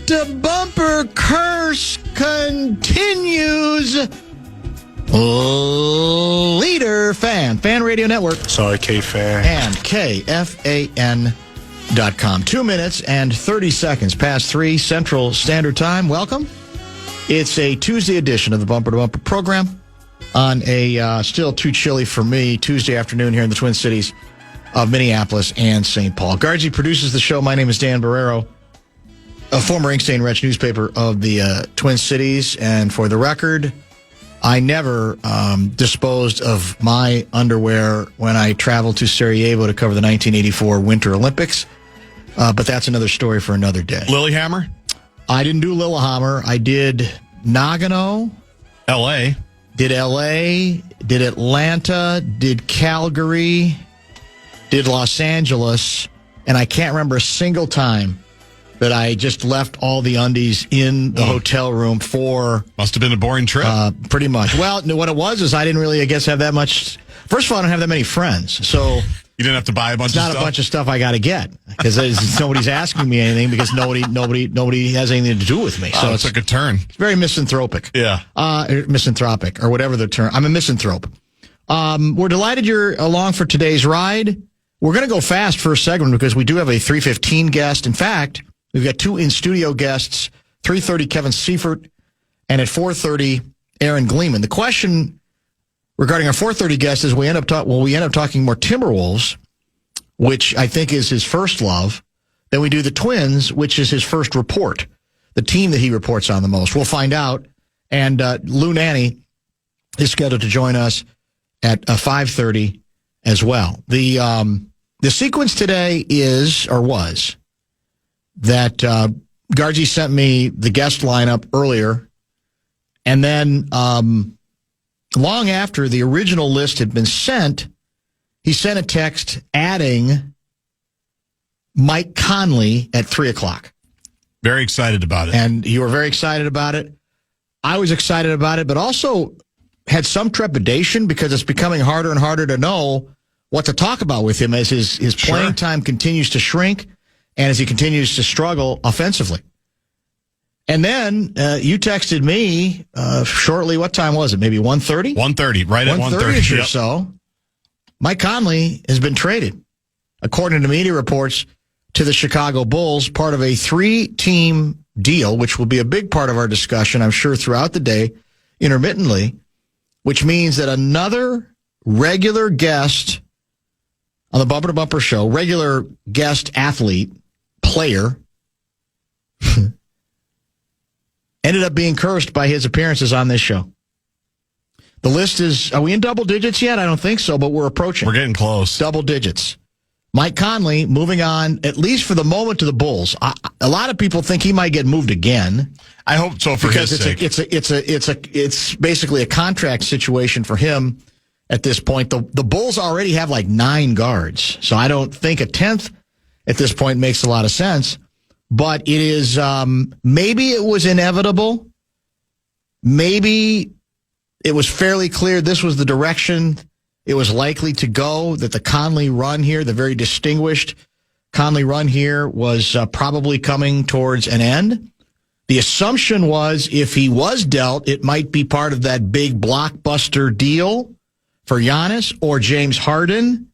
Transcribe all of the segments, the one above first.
bumper-to-bumper curse continues. Leader Fan Radio Network. Sorry, KFAN. And KFAN.com. 2 minutes and 30 seconds past 3 Central Standard Time. Welcome. It's a Tuesday edition of the Bumper to Bumper program on a still too chilly for me Tuesday afternoon here in the Twin Cities of Minneapolis and St. Paul. Guardsy produces the show. My name is Dan Barreiro, a former Ink Stain Wretch newspaper of the Twin Cities. And for the record, I never disposed of my underwear when I traveled to Sarajevo to cover the 1984 Winter Olympics. But that's another story for another day. Lillehammer? I didn't do Lillehammer. I did Nagano. L.A. Did L.A., did Atlanta, did Calgary, did Los Angeles, and I can't remember a single time that I just left all the undies in the hotel room for... Must have been a boring trip. Pretty much. Well, what it was is I didn't really, I guess, have that much... First of all, I don't have that many friends, so... You didn't have to buy a bunch of stuff? It's not a bunch of stuff I got to get, because nobody's asking me anything, because nobody has anything to do with me. So it took a turn. It's very misanthropic. Yeah. Misanthropic, or whatever the term. I'm a misanthrope. We're delighted you're along for today's ride. We're going to go fast for a segment, because we do have a 3:15 guest. In fact, we've got two in-studio guests, 3:30 Kevin Seifert, and at 4:30 Aaron Gleeman. The question regarding our 4:30 guest is we end up talking more Timberwolves, which I think is his first love. Then we do the Twins, which is his first report, the team that he reports on the most. We'll find out. And Lou Nanny is scheduled to join us at 5:30 as well. The sequence today was that Gargi sent me the guest lineup earlier, and then long after the original list had been sent, he sent a text adding Mike Conley at 3 o'clock. Very excited about it. And you were very excited about it. I was excited about it, but also had some trepidation because it's becoming harder and harder to know what to talk about with him as his playing time continues to shrink and as he continues to struggle offensively. And then you texted me shortly. What time was it? Maybe 1:30? 1:30, right at 1:30 or so. Mike Conley has been traded, according to media reports, to the Chicago Bulls, part of a 3-team deal, which will be a big part of our discussion, I'm sure, throughout the day, intermittently, which means that another regular guest on the Bumper to Bumper show, regular guest athlete, player, ended up being cursed by his appearances on this show. The list is, are we in double digits yet? I don't think so, but we're approaching. We're getting close. Double digits. Mike Conley moving on, at least for the moment, to the Bulls. A lot of people think he might get moved again. I hope so for his sake. It's basically a contract situation for him at this point. The Bulls already have like 9 guards, so I don't think a 10th at this point makes a lot of sense. But it is, maybe it was inevitable. Maybe it was fairly clear this was the direction it was likely to go, that the Conley run here, the very distinguished Conley run here, was probably coming towards an end. The assumption was if he was dealt, it might be part of that big blockbuster deal for Giannis or James Harden,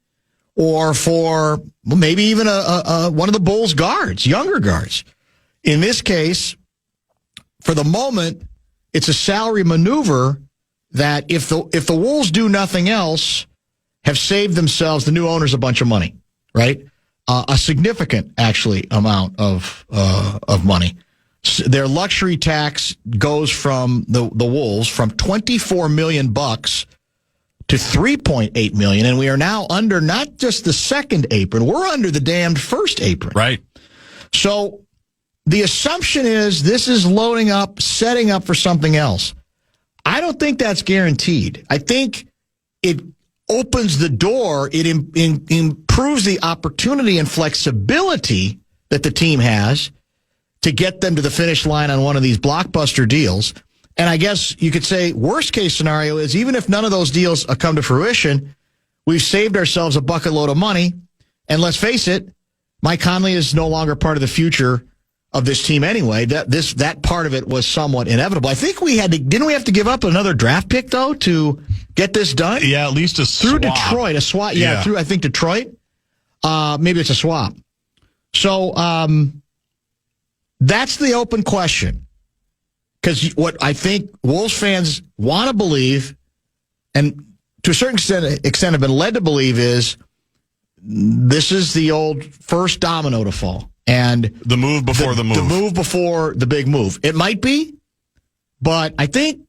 or for maybe even one of the Bulls' guards, younger guards. In this case, for the moment, it's a salary maneuver that if the Wolves do nothing else, have saved themselves, the new owners, a bunch of money, right? A significant, actually, amount of money. Their luxury tax goes from the Wolves from $24 million to $3.8 million, and we are now under not just the second apron, we're under the damned first apron. Right. So the assumption is this is loading up, setting up for something else. I don't think that's guaranteed. I think it opens the door, it improves the opportunity and flexibility that the team has to get them to the finish line on one of these blockbuster deals. And I guess you could say worst case scenario is even if none of those deals come to fruition, we've saved ourselves a bucket load of money. And let's face it, Mike Conley is no longer part of the future of this team anyway. That part of it was somewhat inevitable. I think didn't we have to give up another draft pick though to get this done? Yeah, at least through Detroit, a swap. Yeah, through I think Detroit. Maybe it's a swap. So that's the open question. Because what I think Wolves fans want to believe, and to a certain extent have been led to believe, is this is the old first domino to fall. And the move before the move. The move before the big move. It might be, but I think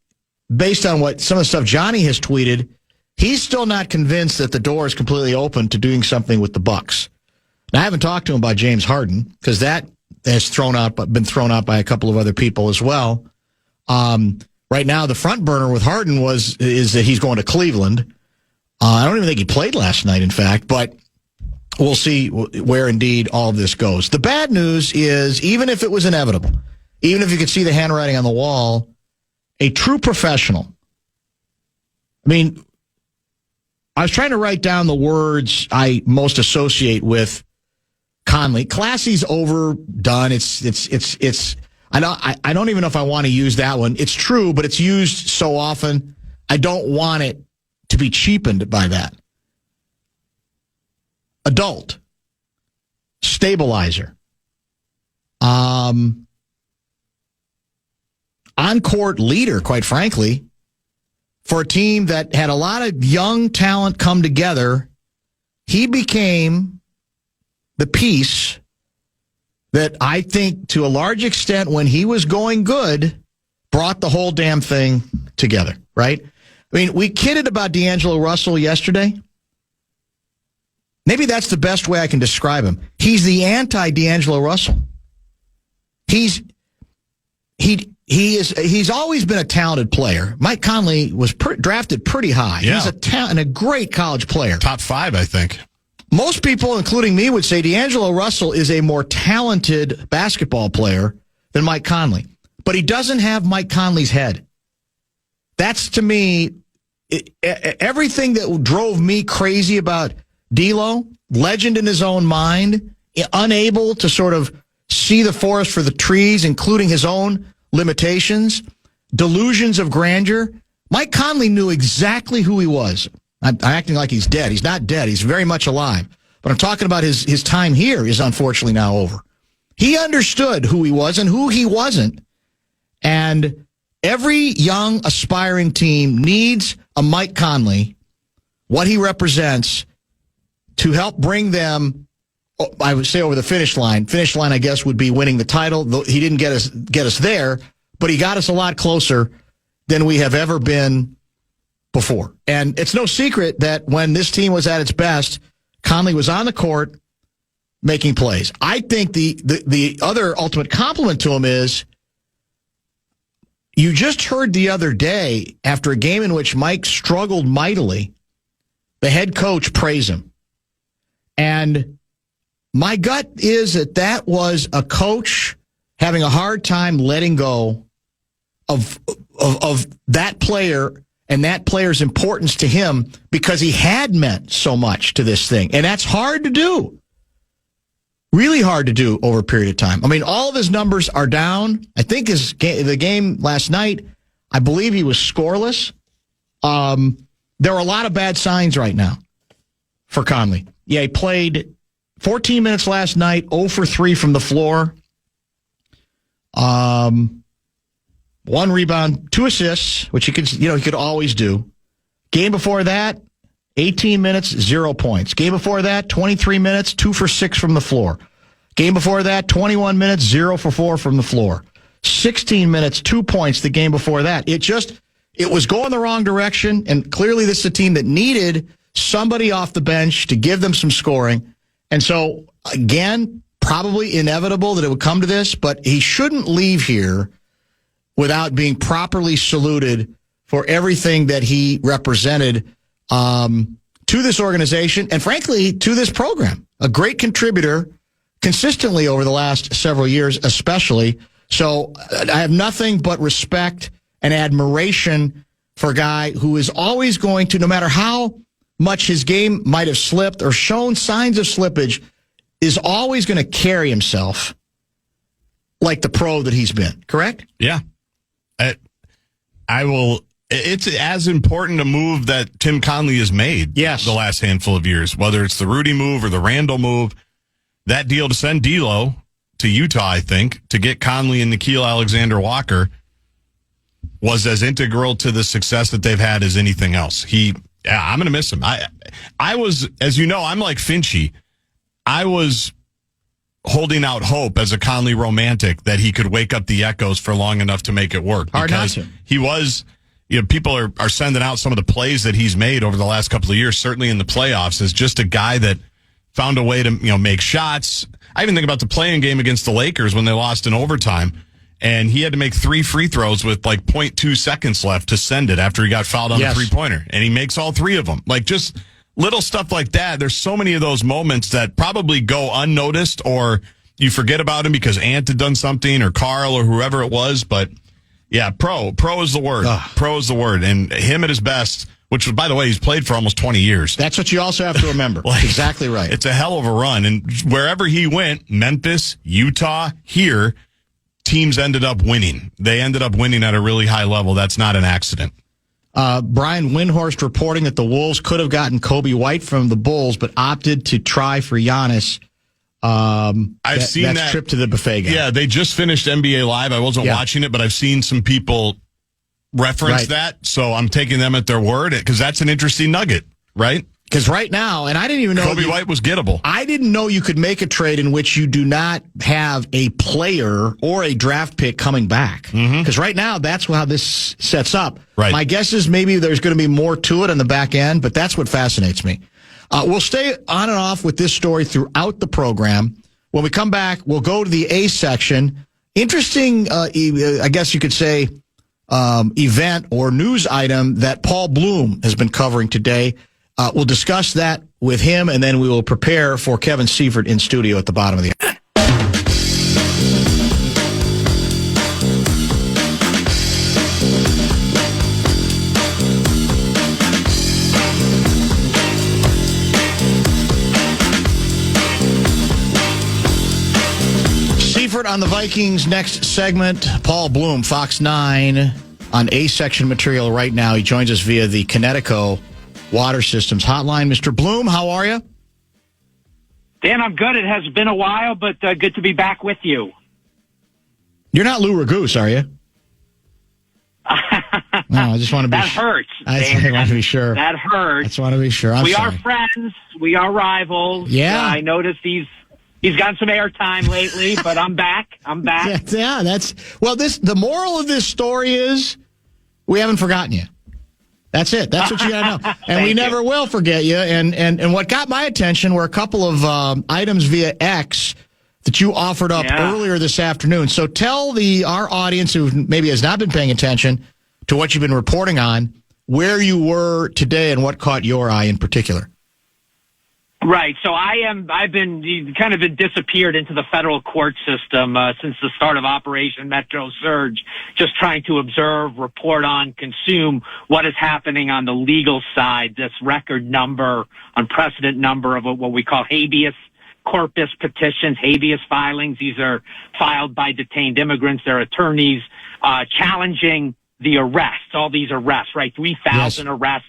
based on what some of the stuff Johnny has tweeted, he's still not convinced that the door is completely open to doing something with the Bucks. Now, I haven't talked to him about James Harden because that has been thrown out by a couple of other people as well. Right now, the front burner with Harden is that he's going to Cleveland. I don't even think he played last night, in fact, but we'll see where indeed all of this goes. The bad news is, even if it was inevitable, even if you could see the handwriting on the wall, a true professional. I mean, I was trying to write down the words I most associate with Conley. Classy's overdone. I don't even know if I want to use that one. It's true, but it's used so often. I don't want it to be cheapened by that. Adult. Stabilizer. On-court leader, quite frankly, for a team that had a lot of young talent come together. He became the piece that I think, to a large extent, when he was going good, brought the whole damn thing together, right? I mean, we kidded about D'Angelo Russell yesterday. Maybe that's the best way I can describe him. He's the anti-D'Angelo Russell. He's always been a talented player. Mike Conley was drafted pretty high. Yeah. He's a great college player. Top 5, I think. Most people, including me, would say D'Angelo Russell is a more talented basketball player than Mike Conley. But he doesn't have Mike Conley's head. That's, to me, everything that drove me crazy about D'Lo, legend in his own mind, unable to sort of see the forest for the trees, including his own limitations, delusions of grandeur. Mike Conley knew exactly who he was. I'm acting like he's dead. He's not dead. He's very much alive. But I'm talking about his time here is unfortunately now over. He understood who he was and who he wasn't. And every young, aspiring team needs a Mike Conley, what he represents, to help bring them, I would say, over the finish line. Finish line, I guess, would be winning the title. He didn't get us there, but he got us a lot closer than we have ever been before. And it's no secret that when this team was at its best, Conley was on the court making plays. I think the other ultimate compliment to him is, you just heard the other day, after a game in which Mike struggled mightily, the head coach praise him. And my gut is that was a coach having a hard time letting go of that player and that player's importance to him, because he had meant so much to this thing. And that's hard to do. Really hard to do over a period of time. I mean, all of his numbers are down. I think the game last night, I believe he was scoreless. There are a lot of bad signs right now for Conley. Yeah, he played 14 minutes last night, 0 for 3 from the floor. 1 rebound, 2 assists, which he could always do. Game before that, 18 minutes, 0 points. Game before that, 23 minutes, 2 for 6 from the floor. Game before that, 21 minutes, 0 for 4 from the floor. 16 minutes, 2 points the game before that. It was going the wrong direction, and clearly this is a team that needed somebody off the bench to give them some scoring. And so, again, probably inevitable that it would come to this, but he shouldn't leave here without being properly saluted for everything that he represented to this organization and, frankly, to this program. A great contributor consistently over the last several years, especially. So I have nothing but respect and admiration for a guy who is always going to, no matter how much his game might have slipped or shown signs of slippage, is always going to carry himself like the pro that he's been, correct? Yeah. I will. It's as important a move that Tim Conley has made the last handful of years, whether it's the Rudy move or the Randall move. That deal to send D'Lo to Utah, I think, to get Conley and Nickeil Alexander-Walker was as integral to the success that they've had as anything else. I'm going to miss him. I was, as you know, I'm like Finchy. I was holding out hope as a Conley romantic that he could wake up the echoes for long enough to make it work. Hard because not to. He was, people are sending out some of the plays that he's made over the last couple of years, certainly in the playoffs, as just a guy that found a way to, make shots. I even think about the play-in game against the Lakers when they lost in overtime, and he had to make 3 free throws with like 0.2 seconds left to send it after he got fouled on a three-pointer, and he makes all 3 of them. Like, just little stuff like that. There's so many of those moments that probably go unnoticed, or you forget about him because Ant had done something, or Carl, or whoever it was. But yeah, pro is the word. Pro is the word. And him at his best, which, by the way, he's played for almost 20 years. That's what you also have to remember. Exactly right. It's a hell of a run. And wherever he went, Memphis, Utah, here, teams ended up winning. They ended up winning at a really high level. That's not an accident. Brian Windhorst reporting that the Wolves could have gotten Kobe White from the Bulls, but opted to try for Giannis. I've seen that trip to the buffet game. Yeah, they just finished NBA Live. I wasn't watching it, but I've seen some people reference that, so I'm taking them at their word, because that's an interesting nugget, right? Because right now, and I didn't even know Kobe White was gettable. I didn't know you could make a trade in which you do not have a player or a draft pick coming back. Because right now, that's how this sets up. Right. My guess is maybe there's going to be more to it on the back end, but that's what fascinates me. We'll stay on and off with this story throughout the program. When we come back, we'll go to the A section. Interesting, I guess you could say, event or news item that Paul Blume has been covering today. We'll discuss that with him, and then we will prepare for Kevin Seifert in studio at the bottom of the hour. Seifert on the Vikings next segment. Paul Blume, Fox 9, on A section material right now. He joins us via the Connecticut Water Systems Hotline. Mr. Blume, how are you? Dan, I'm good. It has been a while, but good to be back with you. You're not Lou Ragoose, are you? No, I just want to be That hurts. I want to be sure. That hurts. I just want to be sure. We are friends. We are rivals. Yeah. I noticed he's gotten some airtime lately, but I'm back. Yeah, the moral of this story is we haven't forgotten you. That's it. That's what you got to know. And we never will forget you. And what got my attention were a couple of items via X that you offered up earlier this afternoon. So tell our audience who maybe has not been paying attention to what you've been reporting on, where you were today and what caught your eye in particular. Right. So I've been kind of disappeared into the federal court system since the start of Operation Metro Surge, just trying to observe, report on, consume what is happening on the legal side, this record number, unprecedented number of what we call habeas corpus petitions, habeas filings. These are filed by detained immigrants, their attorneys, challenging the arrests, all these arrests, right? 3,000 arrests,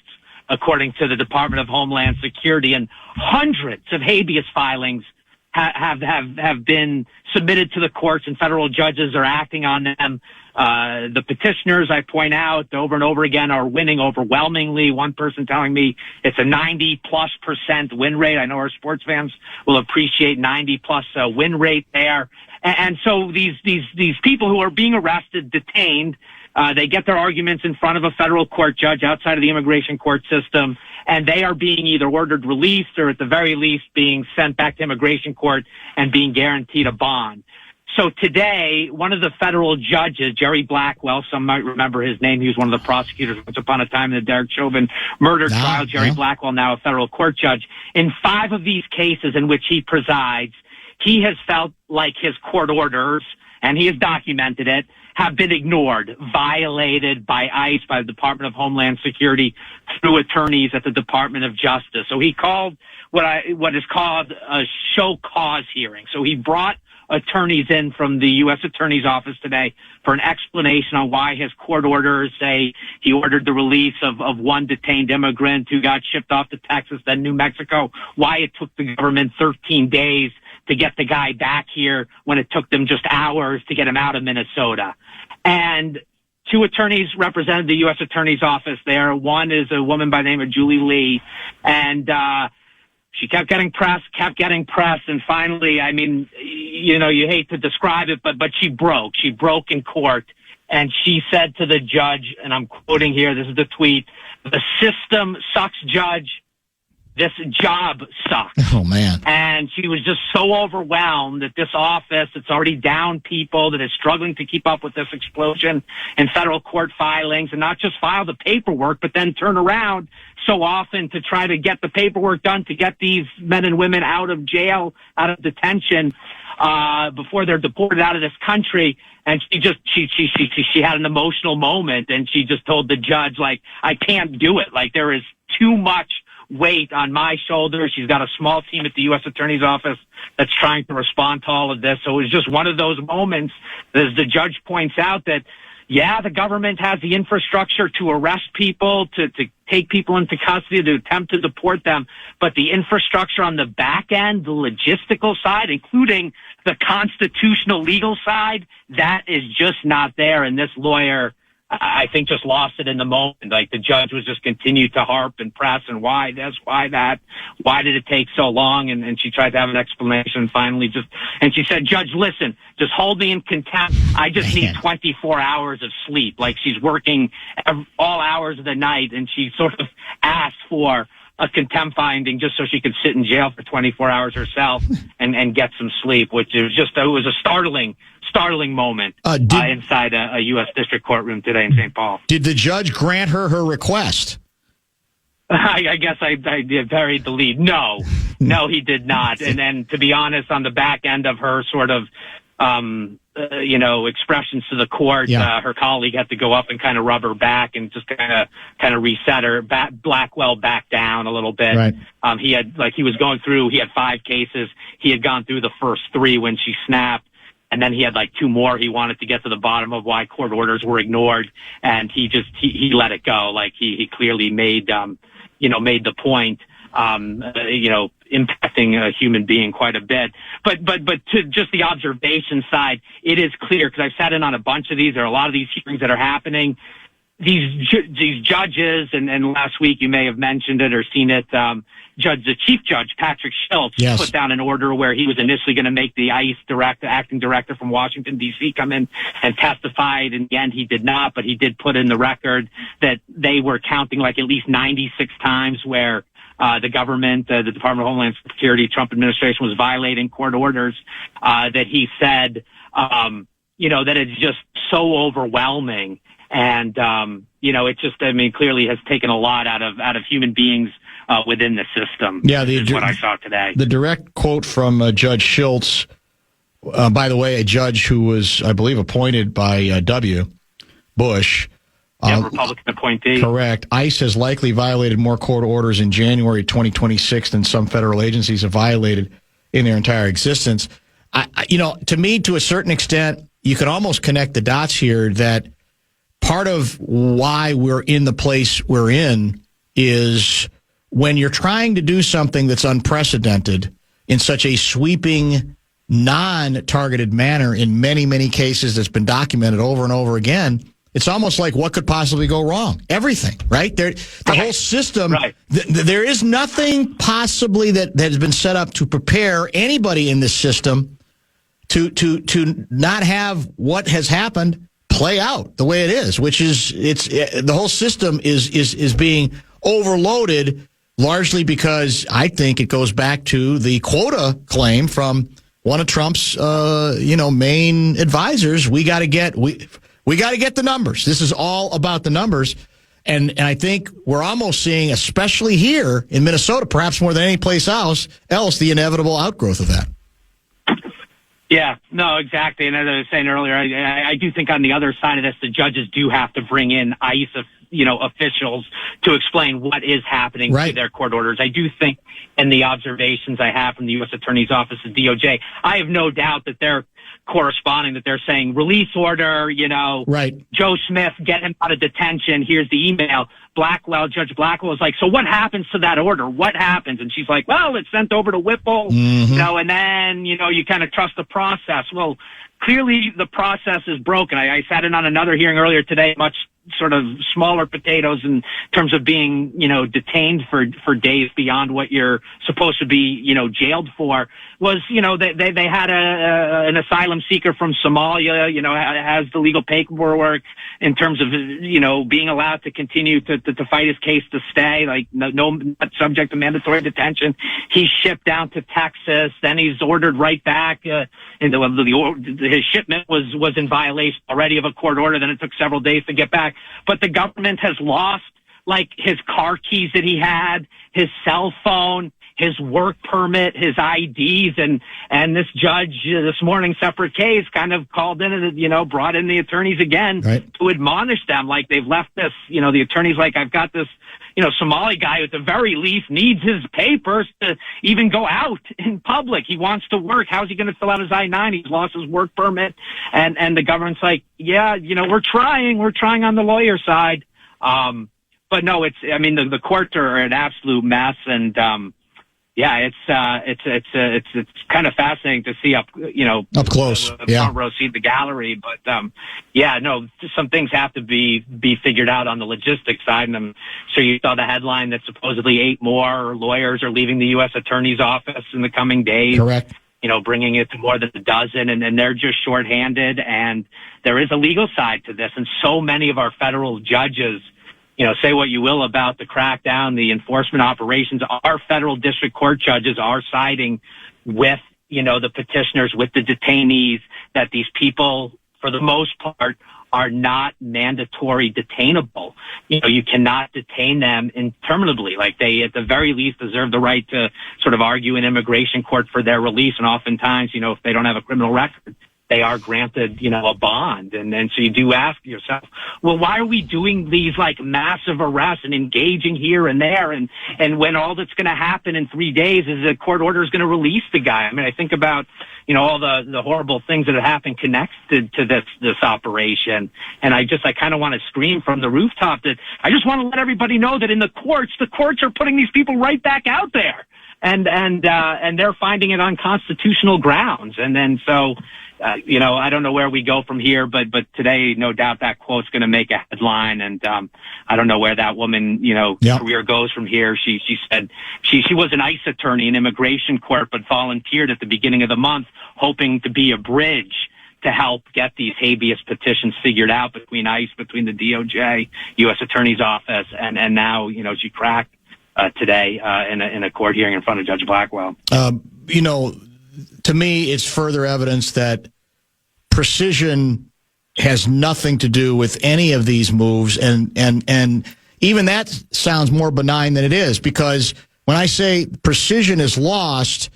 according to the Department of Homeland Security, and hundreds of habeas filings have been submitted to the courts, and federal judges are acting on them. The petitioners, I point out over and over again, are winning overwhelmingly. One person telling me it's a 90+% win rate. I know our sports fans will appreciate 90+ win rate there. And so these people who are being arrested, detained, they get their arguments in front of a federal court judge outside of the immigration court system, and they are being either ordered released or at the very least being sent back to immigration court and being guaranteed a bond. So today, one of the federal judges, Jerry Blackwell, some might remember his name. He was one of the prosecutors once upon a time in the Derek Chauvin murder trial. Jerry Blackwell, now a federal court judge. In 5 of these cases in which he presides, he has felt like his court orders, and he has documented it, have been ignored, violated by ICE, by the Department of Homeland Security, through attorneys at the Department of Justice. So he called what is called a show cause hearing. So he brought attorneys in from the U.S. Attorney's Office today for an explanation on why his court orders say he ordered the release of one detained immigrant who got shipped off to Texas, then New Mexico, why it took the government 13 days to get the guy back here when it took them just hours to get him out of Minnesota. And two attorneys represented the U.S. Attorney's Office there. One is a woman by the name of Julie Lee, and she kept getting pressed, and finally, I mean, you know, you hate to describe it, but she broke. She broke in court, and she said to the judge, and I'm quoting here, this is the tweet, "The system sucks, Judge. This job sucks." Oh, man. And she was just so overwhelmed that this office, it's already down people, that is struggling to keep up with this explosion in federal court filings, and not just file the paperwork, but then turn around so often to try to get the paperwork done to get these men and women out of jail, out of detention, before they're deported out of this country. And she had an emotional moment, and she just told the judge, like, I can't do it. Like, there is too much weight on my shoulders. She's got a small team at the U.S. Attorney's Office that's trying to respond to all of this. So it was just one of those moments, as the judge points out, that, yeah, the government has the infrastructure to arrest people, to take people into custody, to attempt to deport them, but the infrastructure on the back end, the logistical side, including the constitutional legal side, that is just not there. And this lawyer, I think, just lost it in the moment. Like, the judge was just continued to harp and press, and why this, why that, why did it take so long? And she tried to have an explanation, finally and she said, Judge, listen, just hold me in contempt. I just need 24 hours of sleep. Like, she's working all hours of the night, and she sort of asked for a contempt finding just so she could sit in jail for 24 hours herself and get some sleep, which is just, it was a startling moment inside a U.S. District courtroom today in St. Paul. Did the judge grant her request? I guess I buried the lead. No, he did not. And then, to be honest, on the back end of her sort of, expressions to the court, her colleague had to go up and kind of rub her back and just kind of reset her. Blackwell backed down a little bit. Right. He had 5 cases. He had gone through the first 3 when she snapped. And then he had 2 more. He wanted to get to the bottom of why court orders were ignored, and he let it go. Like, he clearly made the point, impacting a human being quite a bit. But to just the observation side, it is clear, because I've sat in on a bunch of these. There are a lot of these hearings that are happening. These judges, and last week you may have mentioned it or seen it, the Chief Judge, Patrick Schultz, put down an order where he was initially going to make the ICE acting director from Washington, D.C. come in and testify. In the end, he did not, but he did put in the record that they were counting at least 96 times where the government, the Department of Homeland Security, Trump administration was violating court orders, that he said, that it's just so overwhelming. And, it just, clearly has taken a lot out of human beings within the system. Yeah, is what I saw today. The direct quote from Judge Schultz, by the way, a judge who was, I believe, appointed by W. Bush. Republican appointee. Correct. ICE has likely violated more court orders in January 2026 than some federal agencies have violated in their entire existence. To me, to a certain extent, you could almost connect the dots here that part of why we're in the place we're in is when you're trying to do something that's unprecedented in such a sweeping, non-targeted manner in many, many cases that's been documented over and over again, it's almost like what could possibly go wrong? Everything, right? The whole system, there is nothing possibly that has been set up to prepare anybody in this system to not have what has happened play out the way it is, which is the whole system is being overloaded, largely because I think it goes back to the quota claim from one of Trump's main advisors. We got to get the numbers. This is all about the numbers, and I think we're almost seeing, especially here in Minnesota, perhaps more than any place else, the inevitable outgrowth of that. Yeah, no, exactly. And as I was saying earlier, I do think on the other side of this, the judges do have to bring in ICE, officials to explain what is happening to their court orders. I do think in the observations I have from the U.S. Attorney's Office and DOJ, I have no doubt that they're corresponding, that they're saying release order, Joe Smith, get him out of detention. Here's the email. Judge Blackwell was like, so what happens to that order? What happens? And she's like, well, it's sent over to Whipple, and then, you kind of trust the process. Well, clearly the process is broken. I sat in on another hearing earlier today, much sort of smaller potatoes in terms of being, detained for days beyond what you're supposed to be, jailed for. Was, they had an asylum seeker from Somalia, has the legal paperwork in terms of, being allowed to continue to fight his case to stay, like not subject to mandatory detention. He's shipped down to Texas, then he's ordered right back. His shipment was in violation already of a court order. Then it took several days to get back. But the government has lost, like, his car keys that he had, his cell phone, his work permit, his IDs, and this judge this morning, separate case, kind of called in and, brought in the attorneys again to admonish them. Like, they've left this, the attorney's like, I've got this, Somali guy who at the very least needs his papers to even go out in public. He wants to work. How's he going to fill out his I-9? He's lost his work permit. And the government's like, yeah, we're trying on the lawyer side. But no, the courts are an absolute mess. And, it's kind of fascinating to see up close, front row seat, the gallery. But, some things have to be figured out on the logistics side. And I'm sure you saw the headline that supposedly 8 more lawyers are leaving the U.S. Attorney's Office in the coming days. Correct. Bringing it to more than a dozen, and they're just shorthanded. And there is a legal side to this. And so many of our federal judges, say what you will about the crackdown, the enforcement operations, our federal district court judges are siding with, the petitioners, with the detainees, that these people, for the most part, are not mandatory detainable. You cannot detain them interminably. Like, they, at the very least, deserve the right to sort of argue in immigration court for their release. And oftentimes, if they don't have a criminal record, they are granted, a bond. And then so you do ask yourself, well, why are we doing these like massive arrests and engaging here and there? And when all that's going to happen in 3 days is a court order is going to release the guy. I mean, I think about, all the horrible things that have happened connected to this operation. And I kind of want to scream from the rooftop that I just want to let everybody know that in the courts are putting these people right back out there. And they're finding it on constitutional grounds. And then so, I don't know where we go from here, but today, no doubt that quote's going to make a headline. And, I don't know where that woman, career goes from here. She said she was an ICE attorney in immigration court, but volunteered at the beginning of the month, hoping to be a bridge to help get these habeas petitions figured out between ICE, between the DOJ, U.S. Attorney's Office, and now, she cracked today in a court hearing in front of Judge Blackwell. To me, it's further evidence that precision has nothing to do with any of these moves, and even that sounds more benign than it is, because when I say precision is lost,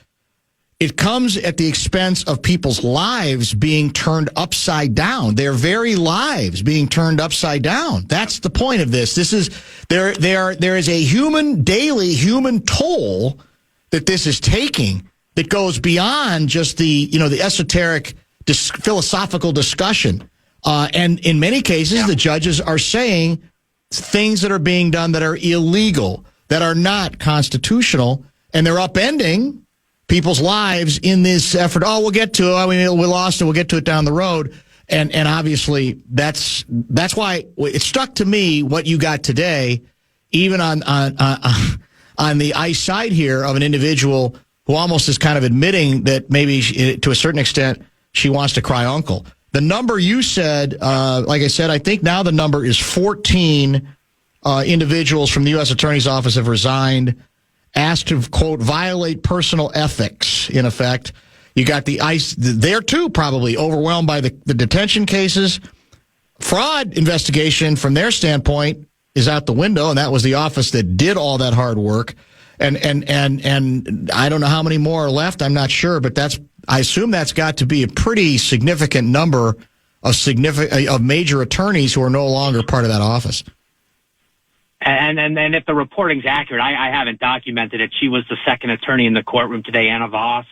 it comes at the expense of people's lives being turned upside down. Their very lives being turned upside down. That's the point of this. There is a daily human toll that this is taking that goes beyond just the esoteric philosophical discussion. And in many cases, the judges are saying things that are being done that are illegal, that are not constitutional, and they're upending people's lives in this effort. Oh, we'll get to it. I mean, we lost it. We'll get to it down the road. And obviously that's why it struck to me what you got today, even on the ICE side here, of an individual who almost is kind of admitting that maybe to a certain extent she wants to cry uncle. The number you said, like I said, I think now the number is 14 individuals from the U.S. Attorney's Office have resigned, asked to, quote, violate personal ethics, in effect. You got the ICE there, too, probably overwhelmed by the detention cases. Fraud investigation, from their standpoint, is out the window, and that was the office that did all that hard work. And I don't know how many more are left. I'm not sure, but I assume that's got to be a pretty significant number of major attorneys who are no longer part of that office. And if the reporting's accurate, I haven't documented it. She was the second attorney in the courtroom today, Anna Voss,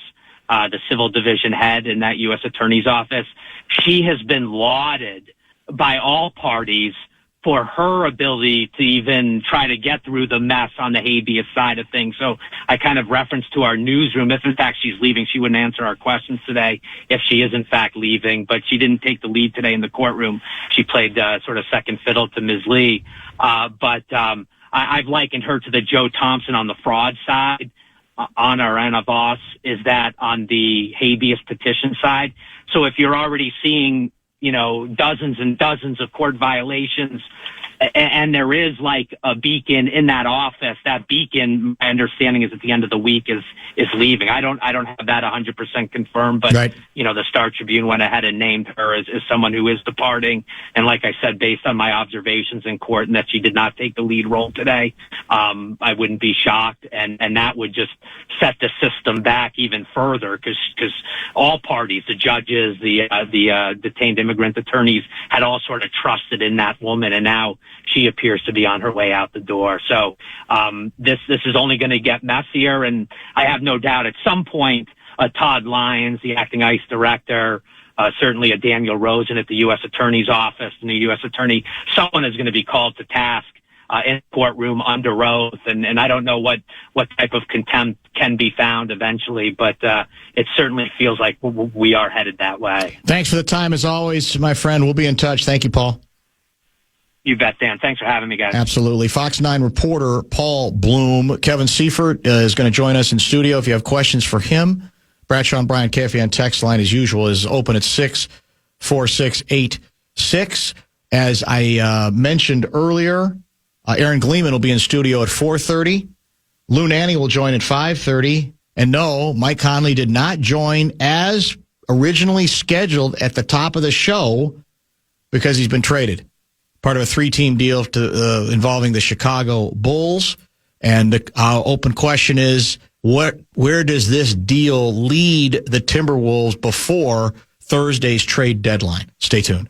the civil division head in that U.S. Attorney's office. She has been lauded by all parties for her ability to even try to get through the mess on the habeas side of things. So I kind of referenced to our newsroom. If in fact she's leaving, she wouldn't answer our questions today if she is in fact leaving, but she didn't take the lead today in the courtroom. She played sort of second fiddle to Ms. Lee. I've likened her to the Joe Thompson on the fraud side. Anna Voss is that on the habeas petition side. So if you're already seeing, dozens and dozens of court violations, and there is like a beacon in that office, that beacon, my understanding is at the end of the week is leaving. I don't have that 100% confirmed, but right. The Star Tribune went ahead and named her as someone who is departing. And like I said, based on my observations in court and that she did not take the lead role today, I wouldn't be shocked. And that would just set the system back even further because all parties, the judges, the detained immigrant attorneys had all sort of trusted in that woman. And now she appears to be on her way out the door. So this is only going to get messier, and I have no doubt at some point Todd Lyons, the acting ICE director, certainly a Daniel Rosen at the U.S. Attorney's Office, and the U.S. Attorney, someone is going to be called to task in the courtroom under oath, and I don't know what type of contempt can be found eventually, but it certainly feels like we are headed that way. Thanks for the time, as always, my friend. We'll be in touch. Thank you, Paul. You bet, Dan. Thanks for having me, guys. Absolutely. Fox 9 reporter Paul Blume. Kevin Seifert is going to join us in studio. If you have questions for him, Bradshaw and Bryant KFAN text line, as usual, is open at 64686. As I mentioned earlier, Aaron Gleeman will be in studio at 4:30. Lou Nanny will join at 5:30. And no, Mike Conley did not join as originally scheduled at the top of the show because he's been traded. Part of a 3-team deal involving the Chicago Bulls. And the open question is, where does this deal lead the Timberwolves before Thursday's trade deadline? Stay tuned.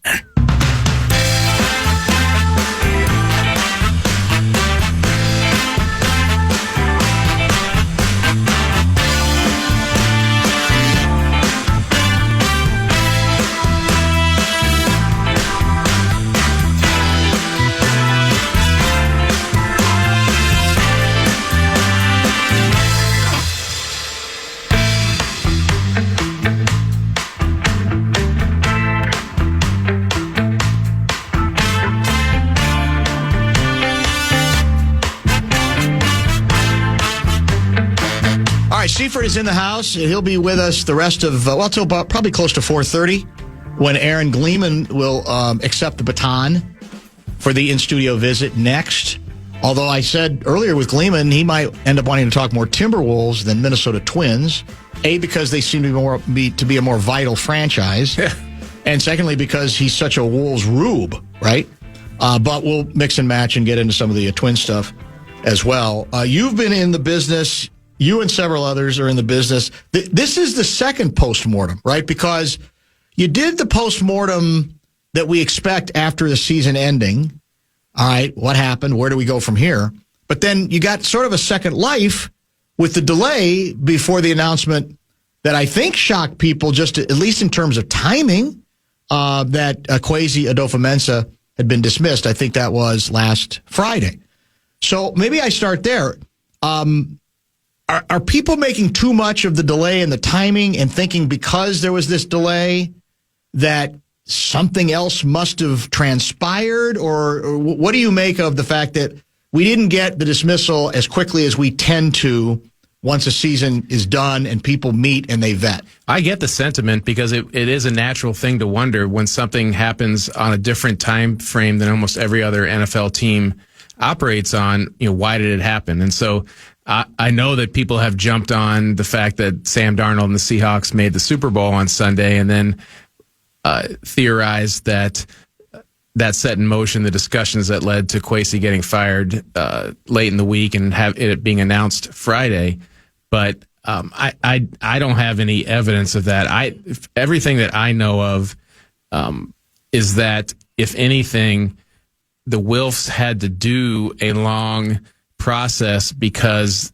Seifert is in the house. He'll be with us the rest of, till about probably close to 4:30 when Aaron Gleeman will accept the baton for the in-studio visit next. Although I said earlier with Gleeman, he might end up wanting to talk more Timberwolves than Minnesota Twins. A, because they seem to be a more vital franchise. Yeah. And secondly, because he's such a Wolves rube, right? But we'll mix and match and get into some of the Twin stuff as well. You've been in the business. You and several others are in the business. This is the second postmortem, right? Because you did the postmortem that we expect after the season ending. All right, what happened? Where do we go from here? But then you got sort of a second life with the delay before the announcement that I think shocked people, just at least in terms of timing, that Kwesi Adofo-Mensah had been dismissed. I think that was last Friday. So maybe I start there. Are people making too much of the delay and the timing and thinking because there was this delay that something else must have transpired? Or what do you make of the fact that we didn't get the dismissal as quickly as we tend to once a season is done and people meet and they vet? I get the sentiment because it is a natural thing to wonder when something happens on a different time frame than almost every other NFL team operates on. Why did it happen? And so I know that people have jumped on the fact that Sam Darnold and the Seahawks made the Super Bowl on Sunday and then theorized that set in motion the discussions that led to Kwesi getting fired late in the week and have it being announced Friday. But I don't have any evidence of that. Everything that I know of is that, if anything, the Wilfs had to do a long process because,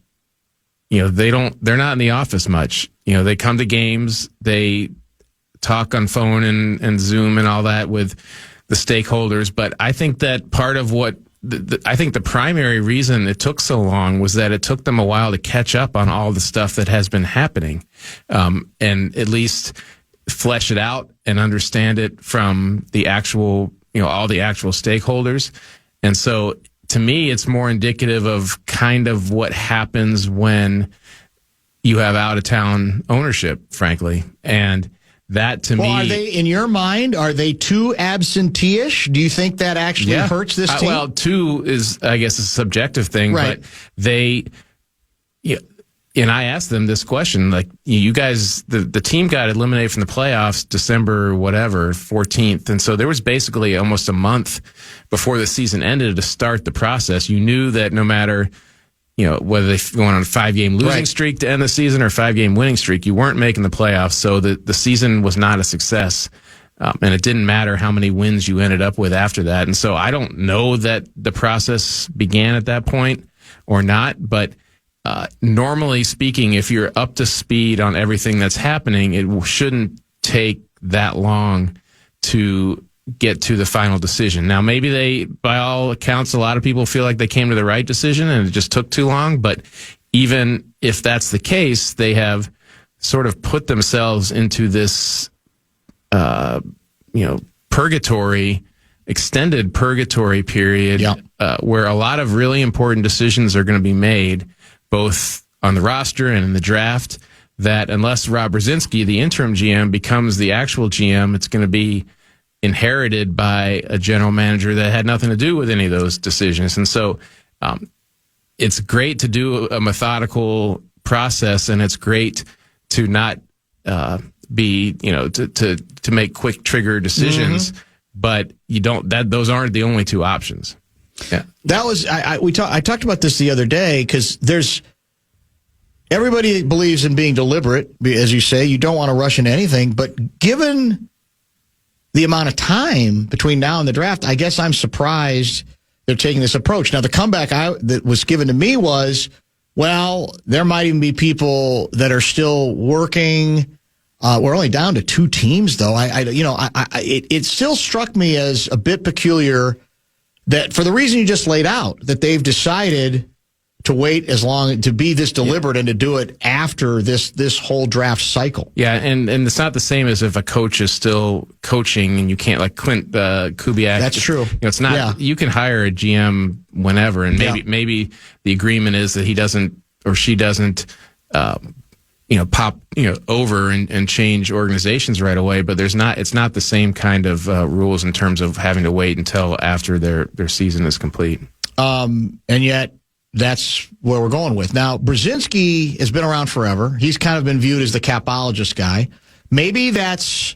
they're not in the office much. They come to games, they talk on phone and Zoom and all that with the stakeholders. But I think that part of what I think the primary reason it took so long was that it took them a while to catch up on all the stuff that has been happening, and at least flesh it out and understand it from the actual, all the actual stakeholders. And so to me, it's more indicative of kind of what happens when you have out of town ownership, frankly. And that to me, are they, in your mind, are they too absentee-ish? Do you think that actually hurts this team? Well, too is, I guess, a subjective thing, right. But they, and I asked them this question, like, you guys, the team got eliminated from the playoffs December, 14th. And so there was basically almost a month before the season ended to start the process. You knew that no matter, whether they're going on a 5-game losing streak to end the season or 5-game winning streak, you weren't making the playoffs. So the season was not a success. And it didn't matter how many wins you ended up with after that. And so I don't know that the process began at that point or not, but normally speaking, if you're up to speed on everything that's happening, it shouldn't take that long to get to the final decision. Now, maybe by all accounts, a lot of people feel like they came to the right decision and it just took too long. But even if that's the case, they have sort of put themselves into this, extended purgatory period, where a lot of really important decisions are going to be made, both on the roster and in the draft, that unless Rob Brzezinski, the interim GM, becomes the actual GM, it's going to be inherited by a general manager that had nothing to do with any of those decisions. And so it's great to do a methodical process, and it's great to not be, to make quick trigger decisions, but those aren't the only two options. Yeah. That was, I talked about this the other day, because everybody believes in being deliberate, as you say. You don't want to rush into anything, but given the amount of time between now and the draft, I guess I'm surprised they're taking this approach. Now, the comeback that was given to me was, well, there might even be people that are still working. We're only down to 2 teams, though. It still struck me as a bit peculiar that, for the reason you just laid out, that they've decided to wait as long, to be this deliberate and to do it after this whole draft cycle. Yeah, and it's not the same as if a coach is still coaching and you can't, like Clint Kubiak. That's true. It's not. Yeah. You can hire a GM whenever, and maybe the agreement is that he doesn't or she doesn't, pop over and change organizations right away. But it's not the same kind of rules in terms of having to wait until after their season is complete. And yet, that's where we're going with. Now, Brzezinski has been around forever. He's kind of been viewed as the capologist guy. Maybe that's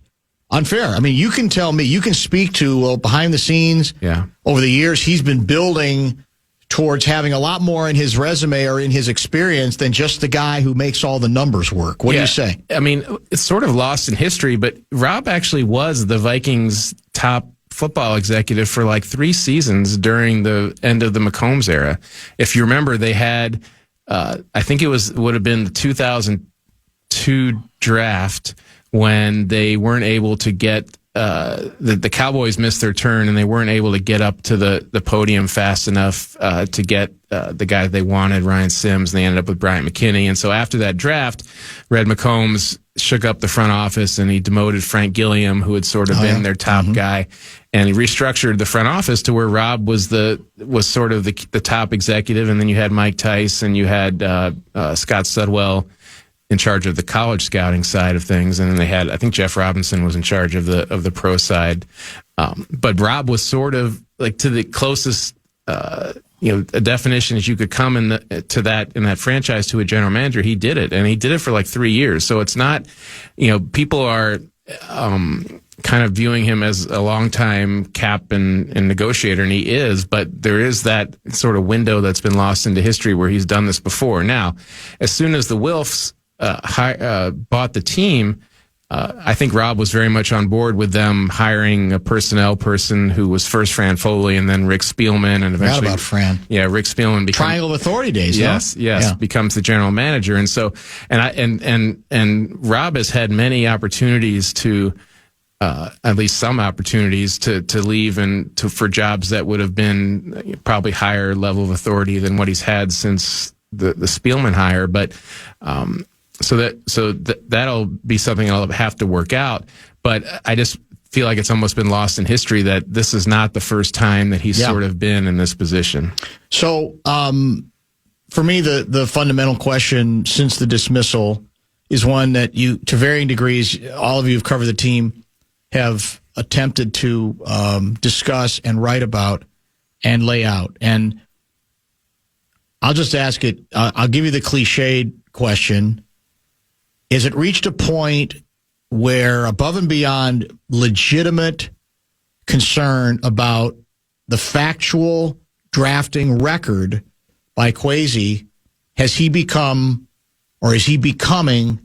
unfair. I mean, you can tell me, you can speak to behind the scenes. Yeah. Over the years, he's been building towards having a lot more in his resume or in his experience than just the guy who makes all the numbers work. What do you say? I mean, it's sort of lost in history, but Rob actually was the Vikings' top football executive for like 3 seasons during the end of the McCombs era. If you remember, they had, I think would have been the 2002 draft when they weren't able to get, the Cowboys missed their turn and they weren't able to get up to the podium fast enough to get the guy they wanted, Ryan Sims, and they ended up with Bryant McKinney. And so after that draft, Red McCombs shook up the front office and he demoted Frank Gilliam, who had sort of been their top guy, and he restructured the front office to where Rob was sort of the top executive, and then you had Mike Tice and you had Scott Studwell in charge of the college scouting side of things, and then they had, I think Jeff Robinson was in charge of the pro side, but Rob was sort of like to the closest a definition as you could come in that franchise to a general manager. He did it, and he did it for like 3 years. So it's not, people are kind of viewing him as a longtime cap and negotiator, and he is, but there is that sort of window that's been lost into history where he's done this before. Now, as soon as the Wilfs bought the team, I think Rob was very much on board with them hiring a personnel person who was first Fran Foley and then Rick Spielman, and eventually about Fran. Yeah, Rick Spielman became Triangle of Authority days. Yes, no? yes, becomes the general manager, and so and Rob has had many opportunities to. At least some opportunities to leave and for jobs that would have been probably higher level of authority than what he's had since the Spielman hire. But so that'll be something I'll have to work out. But I just feel like it's almost been lost in history that this is not the first time that he's sort of been in this position. So for me, the fundamental question since the dismissal is one that you, to varying degrees, all of you have covered the team, have attempted to discuss and write about and lay out. And I'll just ask it, I'll give you the cliched question. Is it reached a point where, above and beyond legitimate concern about the factual drafting record by Kwesi, has he become, or is he becoming,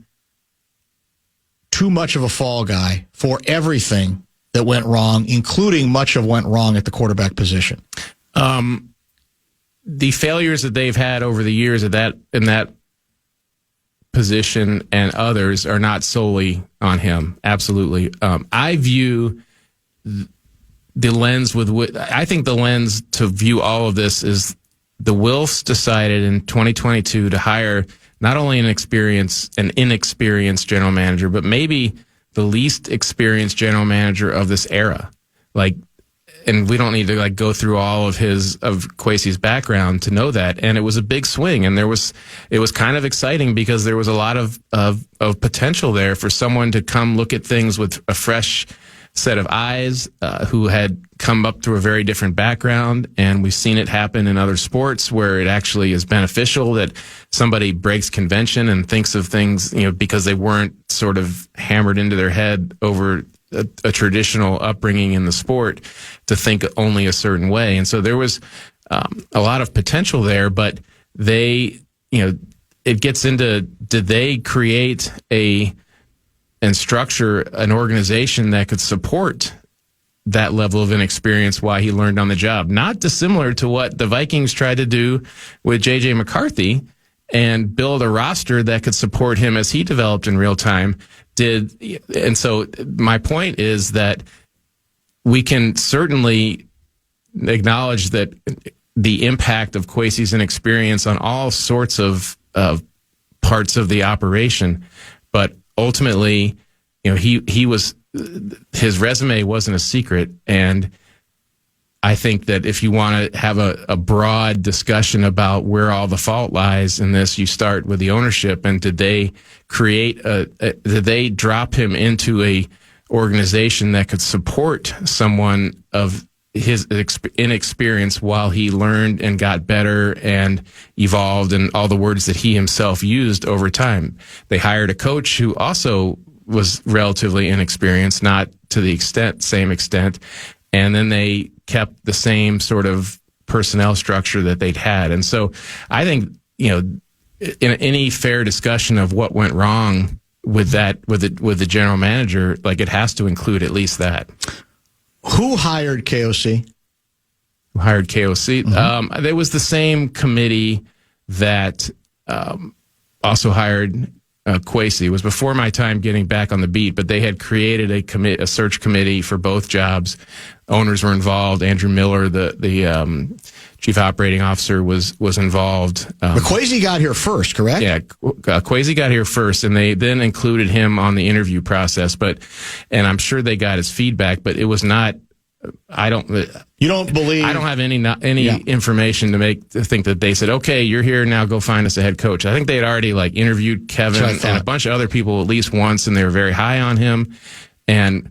too much of a fall guy for everything that went wrong, including much of went wrong at the quarterback position? The failures that they've had over the years in that position and others are not solely on him. Absolutely. I view the lens I think the lens to view all of this is the Wilfs decided in 2022 to hire not only an inexperienced general manager, but maybe the least experienced general manager of this era. And we don't need to go through all of Kwesi's background to know that. And it was a big swing, and it was kind of exciting because there was a lot of potential there for someone to come look at things with a fresh set of eyes, who had come up through a very different background. And we've seen it happen in other sports where it actually is beneficial that somebody breaks convention and thinks of things, because they weren't sort of hammered into their head over a traditional upbringing in the sport to think only a certain way. And so there was a lot of potential there, but it gets into, did they create and structure an organization that could support that level of inexperience while he learned on the job? Not dissimilar to what the Vikings tried to do with J.J. McCarthy and build a roster that could support him as he developed in real time. And so my point is that we can certainly acknowledge that the impact of Kwesi's inexperience on all sorts of parts of the operation, but ultimately, his resume wasn't a secret. And I think that if you want to have a broad discussion about where all the fault lies in this, you start with the ownership. And did they did they drop him into a organization that could support someone of his inexperience while he learned and got better and evolved, and all the words that he himself used over time? They hired a coach who also was relatively inexperienced, not to the same extent. And then they kept the same sort of personnel structure that they'd had. And so I think, in any fair discussion of what went wrong with the general manager, it has to include at least that. Who hired KOC? Who hired KOC? Mm-hmm. There was the same committee that also hired Kwesi. It was before my time getting back on the beat, but they had created a search committee for both jobs. Owners were involved. Andrew Miller, the chief operating officer, was involved. But Kwesi got here first, correct? Yeah, Kwesi got here first, and they then included him on the interview process. And I'm sure they got his feedback, but it was not. You don't believe? I don't have any information to think that they said, "Okay, you're here now. Go find us a head coach." I think they had already interviewed Kevin and a bunch of other people at least once, and they were very high on him, and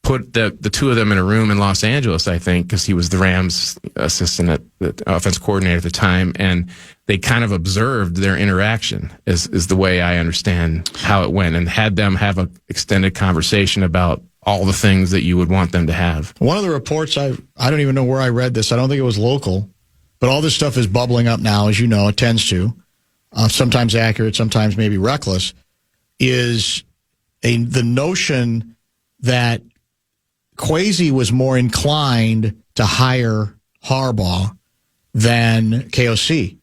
put the two of them in a room in Los Angeles, I think, because he was the Rams assistant, the offense coordinator at the time, and they kind of observed their interaction, is the way I understand how it went, and had them have an extended conversation about all the things that you would want them to have. One of the reports, I don't even know where I read this. I don't think it was local, but all this stuff is bubbling up now, as you know, it tends to. Sometimes accurate, sometimes maybe reckless, is the notion that Kwesi was more inclined to hire Harbaugh than KOC.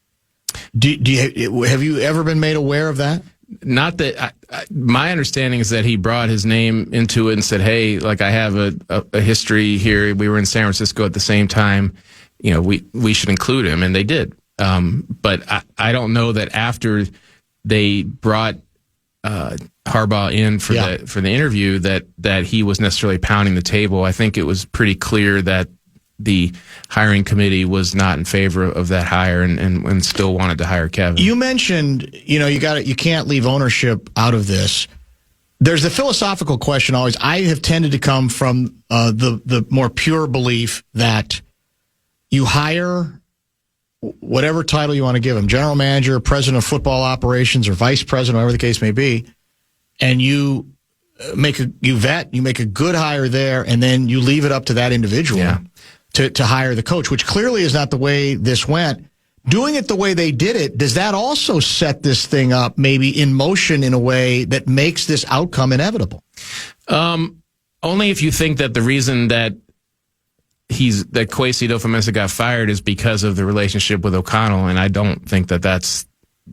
Have you ever been made aware of that? Not that my understanding is that he brought his name into it and said, "Hey, like I have a history here. We were in San Francisco at the same time. You know, we should include him," and they did. But I don't know that after they brought Harbaugh in for the interview that he was necessarily pounding the table. I think it was pretty clear that the hiring committee was not in favor of that hire and still wanted to hire Kevin. You mentioned, you can't leave ownership out of this. There's the philosophical question always. I have tended to come from the more pure belief that you hire whatever title you want to give him, general manager, president of football operations, or vice president, whatever the case may be, and you make a good hire there, and then you leave it up to that individual to hire the coach, which clearly is not the way this went. Doing it the way they did it, does that also set this thing up maybe in motion in a way that makes this outcome inevitable? Only if you think that the reason that Kwesi Adofo-Mensah got fired is because of the relationship with O'Connell, and I don't think that that's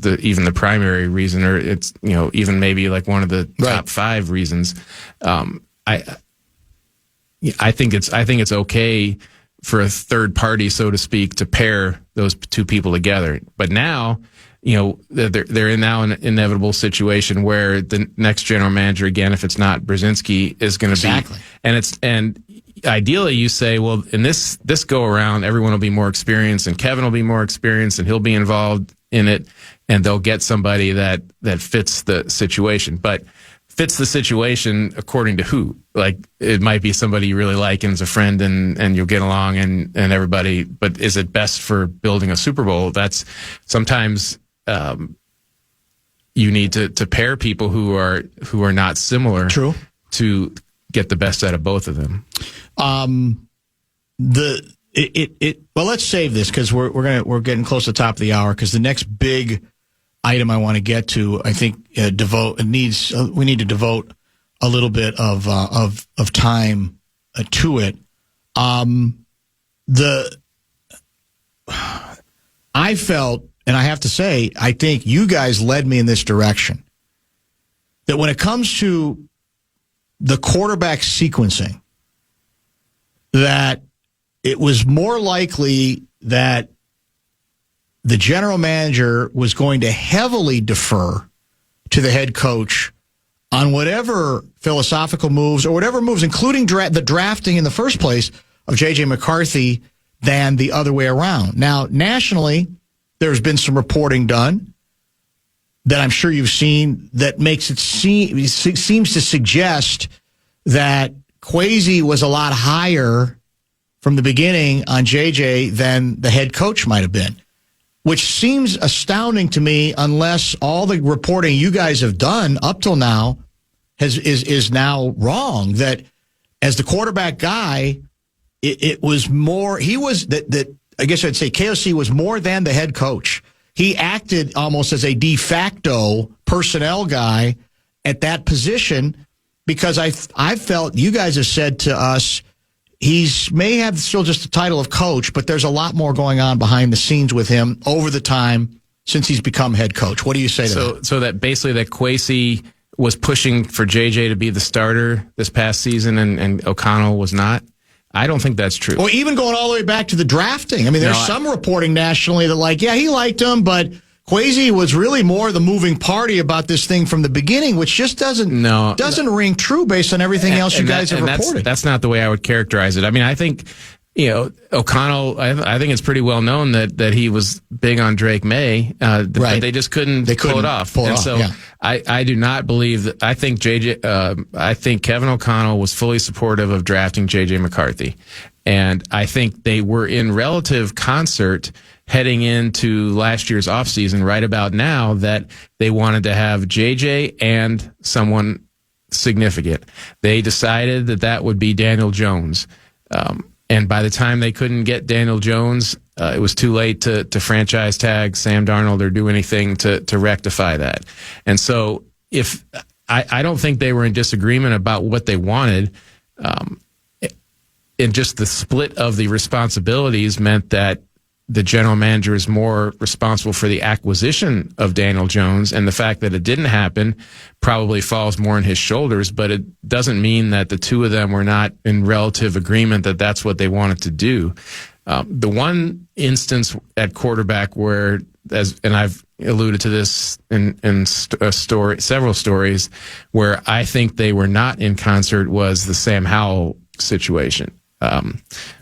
even the primary reason, or it's even maybe like one of the top 5 reasons. I think it's okay for a third party, so to speak, to pair those two people together. But now, they're now in an inevitable situation where the next general manager, again, if it's not Brzezinski, is going to be, and ideally you say, well, in this go around, everyone will be more experienced, and Kevin will be more experienced, and he'll be involved in it, and they'll get somebody that fits the situation. But fits the situation according to who? Like, it might be somebody you really like and is a friend and you'll get along and everybody, but is it best for building a Super Bowl? That's sometimes you need to pair people who are not similar. True. To get the best out of both of them. Well, let's save this because we're getting close to the top of the hour, because the next big item I want to get to, I think we need to devote a little bit of time to it. I felt, and I have to say, I think you guys led me in this direction, that when it comes to the quarterback sequencing, that it was more likely that the general manager was going to heavily defer to the head coach on whatever philosophical moves or whatever moves, including the drafting in the first place of J.J. McCarthy, than the other way around. Now, nationally, there's been some reporting done that I'm sure you've seen that makes it seems to suggest that Kwesi was a lot higher from the beginning on JJ than the head coach might have been, which seems astounding to me unless all the reporting you guys have done up till now is now wrong. That as the quarterback guy, it was more, he was that I guess I'd say KOC was more than the head coach. He acted almost as a de facto personnel guy at that position, because I felt you guys have said to us he's may have still just the title of coach, but there's a lot more going on behind the scenes with him over the time since he's become head coach. What do you say to that? So that basically that Kwesi was pushing for JJ to be the starter this past season and O'Connell was not? I don't think that's true. Or even going all the way back to the drafting. I mean, there's some reporting nationally that he liked him, but Kwesi was really more the moving party about this thing from the begining, which just doesn't ring true based on everything else you guys have reported. That's not the way I would characterize it. I mean, I think, O'Connell, I think it's pretty well known that he was big on Drake May, but they just couldn't pull it off. I do not believe that. I think Kevin O'Connell was fully supportive of drafting JJ McCarthy. And I think they were in relative concert heading into last year's offseason right about now that they wanted to have JJ and someone significant. They decided that would be Daniel Jones. And by the time they couldn't get Daniel Jones, it was too late to franchise tag Sam Darnold or do anything to rectify that. And so if I don't think they were in disagreement about what they wanted. And just the split of the responsibilities meant that the general manager is more responsible for the acquisition of Daniel Jones, and the fact that it didn't happen probably falls more on his shoulders, but it doesn't mean that the two of them were not in relative agreement that that's what they wanted to do. The one instance at quarterback where, and I've alluded to this in several stories, where I think they were not in concert was the Sam Howell situation.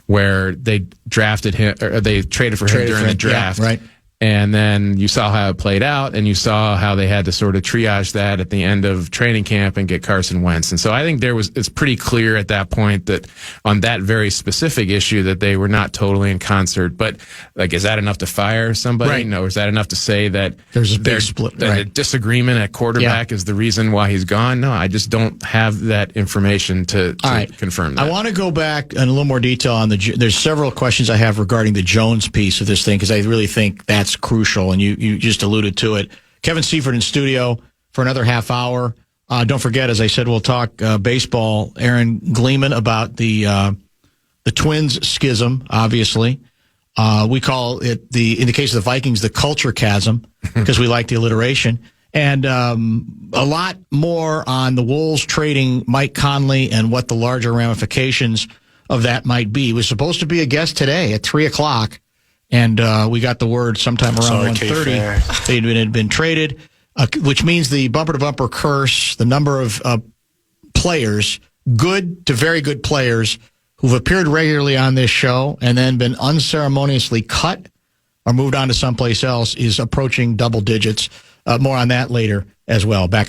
Where they drafted him, or they traded for him during the draft. Yeah, right. And then you saw how it played out, and you saw how they had to sort of triage that at the end of training camp and get Carson Wentz. And so I think it's pretty clear at that point that on that very specific issue that they were not totally in concert. But like, is that enough to fire somebody? Right. No. Is that enough to say that there's a big split? That a disagreement at quarterback is the reason why he's gone? No, I just don't have that information to confirm that. I want to go back in a little more detail on there's several questions I have regarding the Jones piece of this thing, because I really think that's crucial, and you just alluded to it. Kevin Seifert in studio for another half hour. Don't forget, as I said, we'll talk baseball. Aaron Gleeman about the Twins schism, obviously. We call it, in the case of the Vikings, the culture chasm, because we like the alliteration. And a lot more on the Wolves trading Mike Conley and what the larger ramifications of that might be. He was supposed to be a guest today at 3 o'clock. And we got the word sometime around 1:30 they had been traded, which means the bumper-to-bumper curse, the number of players, good to very good players, who've appeared regularly on this show and then been unceremoniously cut or moved on to someplace else, is approaching double digits. More on that later as well. Back.